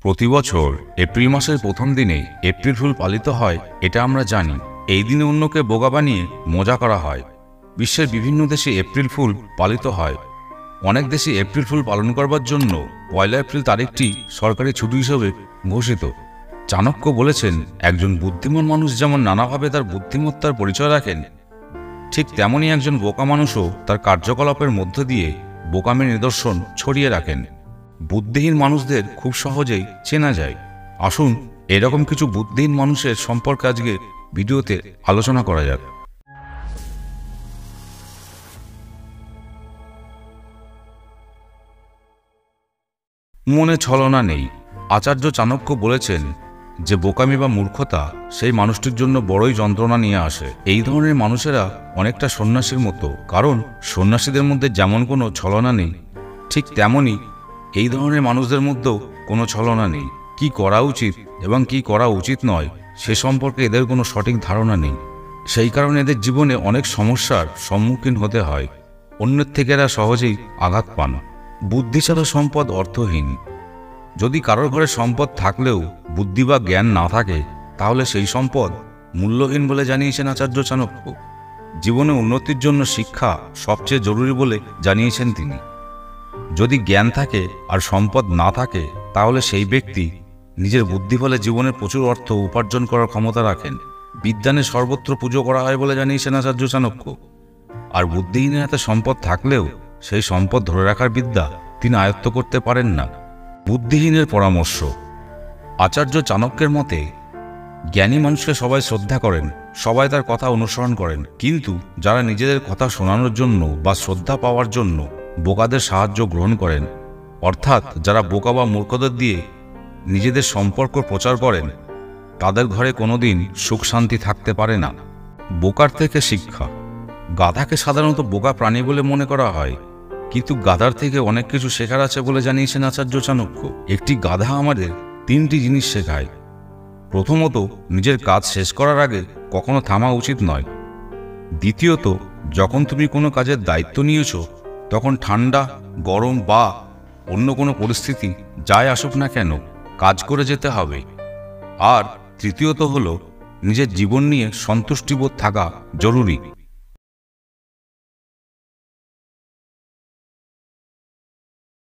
প্রতি বছর এপ্রিল মাসের প্রথম দিনে এপ্রিল ফুল পালিত হয়, এটা আমরা জানি। এই দিনে অন্যকে বোকা বানিয়ে মজা করা হয়। বিশ্বের বিভিন্ন দেশে এপ্রিল ফুল পালিত হয়। অনেক দেশে এপ্রিল ফুল পালন করবার জন্য 1 এপ্রিল তারিখটি সরকারি ছুটি হিসেবে ঘোষিত। চাণক্য বলেছেন, একজন বুদ্ধিমান মানুষ যেমন নানাভাবে তার বুদ্ধিমত্তার পরিচয় রাখেন, ঠিক তেমনই একজন বোকা মানুষও তার কার্যকলাপের মধ্য দিয়ে বোকামির নিদর্শন ছড়িয়ে রাখেন। বুদ্ধিহীন মানুষদের খুব সহজেই চেনা যায়। আসুন এরকম কিছু বুদ্ধিহীন মানুষের সম্পর্কে আজকে ভিডিওতে আলোচনা করা যাক। মনে ছলনা নেই। আচার্য চাণক্য বলেছেন যে বোকামি বা মূর্খতা সেই মানুষটির জন্য বড়ই যন্ত্রণা নিয়ে আসে। এই ধরনের মানুষেরা অনেকটা সন্ন্যাসীর মতো, কারণ সন্ন্যাসীদের মধ্যে যেমন কোনো ছলনা নেই, ঠিক তেমনই এই ধরনের মানুষদের মধ্যেও কোনো ছলনা নেই। কি করা উচিত এবং কি করা উচিত নয় সে সম্পর্কে এদের কোনো সঠিক ধারণা নেই। সেই কারণে এদের জীবনে অনেক সমস্যার সম্মুখীন হতে হয়। অন্যের থেকে এরা সহজেই আঘাত পান। বুদ্ধি ছাড়া সম্পদ অর্থহীন। যদি কারোর ঘরে সম্পদ থাকলেও বুদ্ধি বা জ্ঞান না থাকে, তাহলে সেই সম্পদ মূল্যহীন বলে জানিয়েছেন আচার্য চাণক্য। জীবনে উন্নতির জন্য শিক্ষা সবচেয়ে জরুরি বলে জানিয়েছেন তিনি। যদি জ্ঞান থাকে আর সম্পদ না থাকে, তাহলে সেই ব্যক্তি নিজের বুদ্ধি ফলে জীবনের প্রচুর অর্থ উপার্জন করার ক্ষমতা রাখেন। বিজ্ঞানের সর্বত্র পুজো করা হয় বলে জানিয়েছেন আচার্য চাণক্য। আর বুদ্ধিহীনের হাতে সম্পদ থাকলেও সেই সম্পদ ধরে রাখার বিদ্যা তিনি আয়ত্ত করতে পারেন না। বুদ্ধিহীনের পরামর্শ। আচার্য চাণক্যের মতে, জ্ঞানী মানুষকে সবাই শ্রদ্ধা করেন, সবাই তার কথা অনুসরণ করেন, কিন্তু যারা নিজেদের কথা শোনানোর জন্য বা শ্রদ্ধা পাওয়ার জন্য বোকাদের সাহায্য গ্রহণ করেন, অর্থাৎ যারা বোকা বা মূর্খদের দিয়ে নিজেদের সম্পর্ক প্রচার করেন, তাদের ঘরে কোনোদিন সুখ শান্তি থাকতে পারে না। বোকার থেকে শিক্ষা। গাধাকে সাধারণত বোকা প্রাণী বলে মনে করা হয়, কিন্তু গাধার থেকে অনেক কিছু শেখার আছে বলে জানিয়েছেন আচার্য চাণক্য। একটি গাধা আমাদের 3টি জিনিস শেখায়। প্রথমত, নিজের কাজ শেষ করার আগে কখনো থামা উচিত নয়। দ্বিতীয়ত, যখন তুমি কোনো কাজের দায়িত্ব নিয়েছো, তখন ঠান্ডা, গরম বা অন্য কোনো পরিস্থিতি যাই আসুক না কেন, কাজ করে যেতে হবে। আর তৃতীয়ত হলো, নিজের জীবন নিয়ে সন্তুষ্টিবোধ থাকা জরুরি।